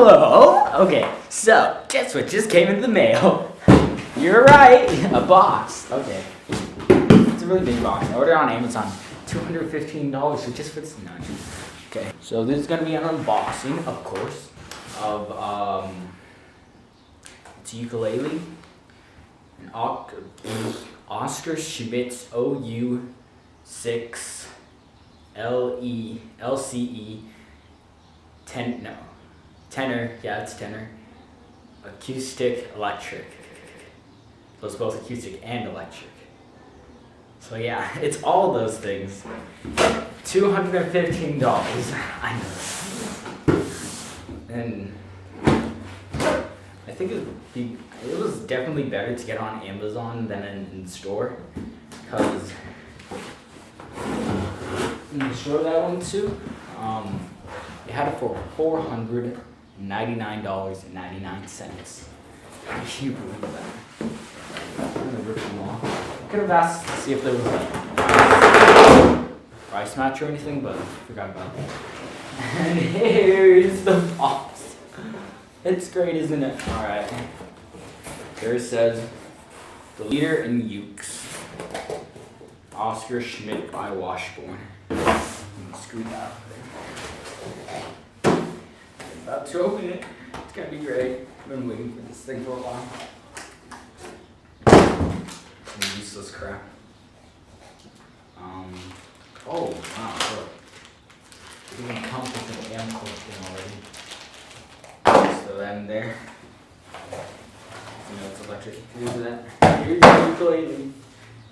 Hello! Okay, so, guess what just came in the mail? You're right, a box. Okay. It's a really big box. I ordered it on Amazon. $215 for just for this nut. Okay, so this is gonna be an unboxing, of course, of it's a ukulele. An Oscar Schmidt OU6LCE tenor, yeah, it's tenor, acoustic electric. So it's both acoustic and electric. So yeah, it's all those things. $215. I know. And I think it was definitely better to get on Amazon than in the store, because in the store that I went to, it had it for $499.99. Can you believe that? I'm gonna rip them off. I could have asked to see if there was like a price match or anything, but I forgot about that. And here's the box. It's great, isn't it? Alright. There it says, the leader in ukes. Oscar Schmidt by Washburn. Screw that up there. I'm about to open it. It's gonna be great. I've been waiting for this thing for a while. Some useless crap. Oh wow, look. It even comes with an amp thing already. So then there. You know, it's electric. Here's that. Here's the ukulele.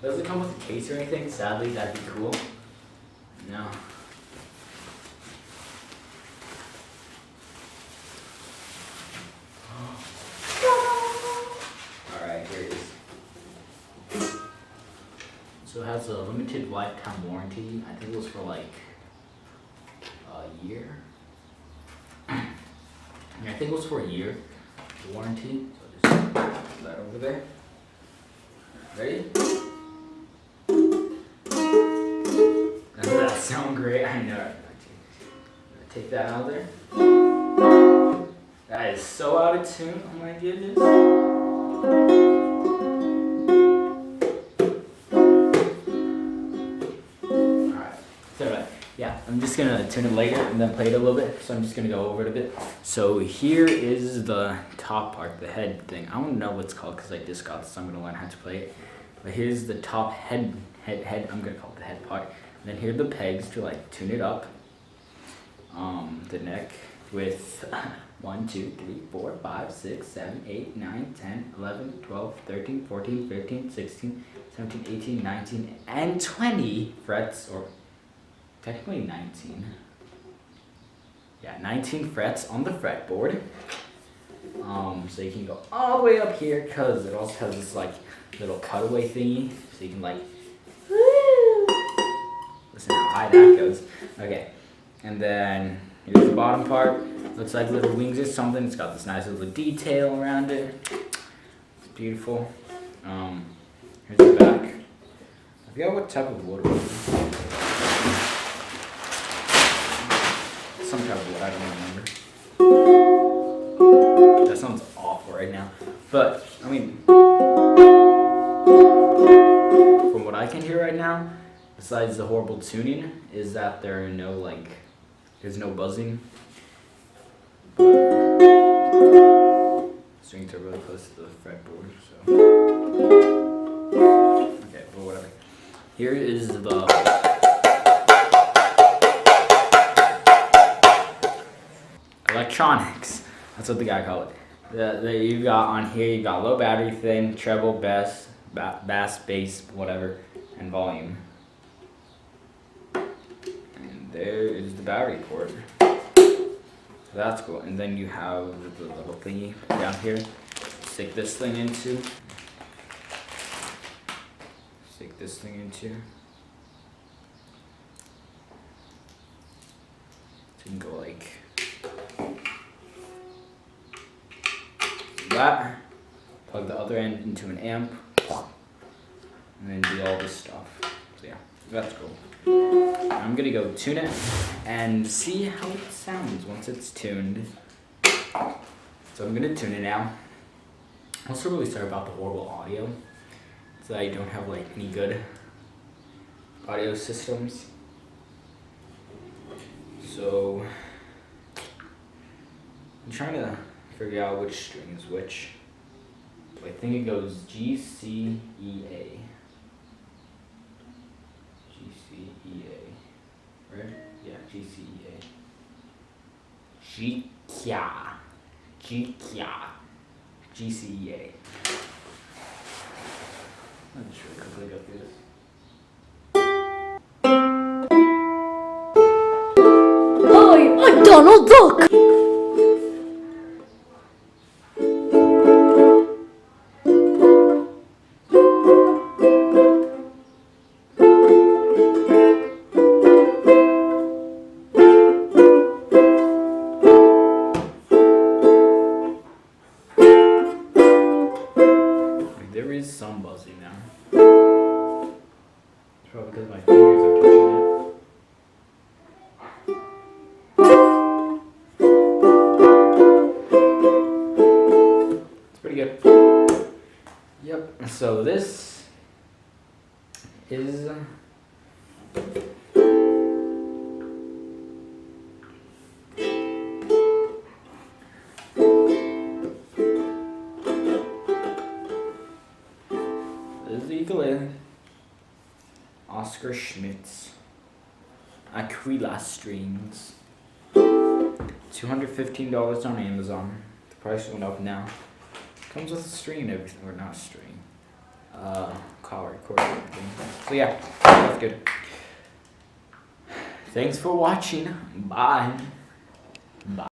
Does it come with a case or anything? Sadly, that'd be cool. No. Alright, here it is. So it has a limited lifetime warranty. I think it was for like a year. I think it was for a year warranty. So just put that over there. Ready? Doesn't that sound great? I know. Take that out of there. That is so out of tune. Oh my goodness. Alright. So yeah, I'm just gonna tune it later and then play it a little bit. So I'm just gonna go over it a bit. So here is the top part, the head thing. I don't know what it's called because I just got this, so I'm gonna learn how to play it. But here's the top head, I'm gonna call it the head part. And then here are the pegs to like tune it up. The neck with 1, 2, 3, 4, 5, 6, 7, 8, 9, 10, 11, 12, 13, 14, 15, 16, 17, 18, 19, and 20 frets, or technically 19. Yeah, 19 frets on the fretboard. So you can go all the way up here, because it also has this like little cutaway thingy, so you can like, woo! Listen how high that goes. Okay, and then here's the bottom part. Looks like little wings or something. It's got this nice little detail around it. It's beautiful. Here's the back. I forgot what type of wood it was. Some type of wood, I don't remember. That sounds awful right now. But, I mean, from what I can hear right now, besides the horrible tuning, is that there are no, like, there's no buzzing. Strings are really close to the fretboard, so. Okay, well, whatever. Here is the electronics. That's what the guy called it. You got on here, you got low battery, thin, treble, bass, bass, whatever, and volume. And there is the battery port. So that's cool. And then you have the little thingy down here. Stick this thing into. Stick this thing into. So you can go like that, plug the other end into an amp, and then do all this stuff. So yeah, that's cool. I'm gonna go tune it and see how it sounds once it's tuned. So I'm gonna tune it now. Also really sorry about the horrible audio. So I don't have like any good audio systems. So I'm trying to figure out which string is which. I think it goes G, C, E, A. G, C, E, A. Right? Yeah, G, C, E, A. G, Kya. G, Kya. G, C, E, A. Let me just really quickly go through this. Hi, Donald Duck! There is some buzzing now. It's probably because my fingers are touching it. It's pretty good. Yep. So this is the ukulele. Oscar Schmidt's Aquila strings. $215 on Amazon. The price went up now. Comes with a string and everything, or not a string. Collar, cord, everything. So yeah, that's good. Thanks for watching. Bye. Bye.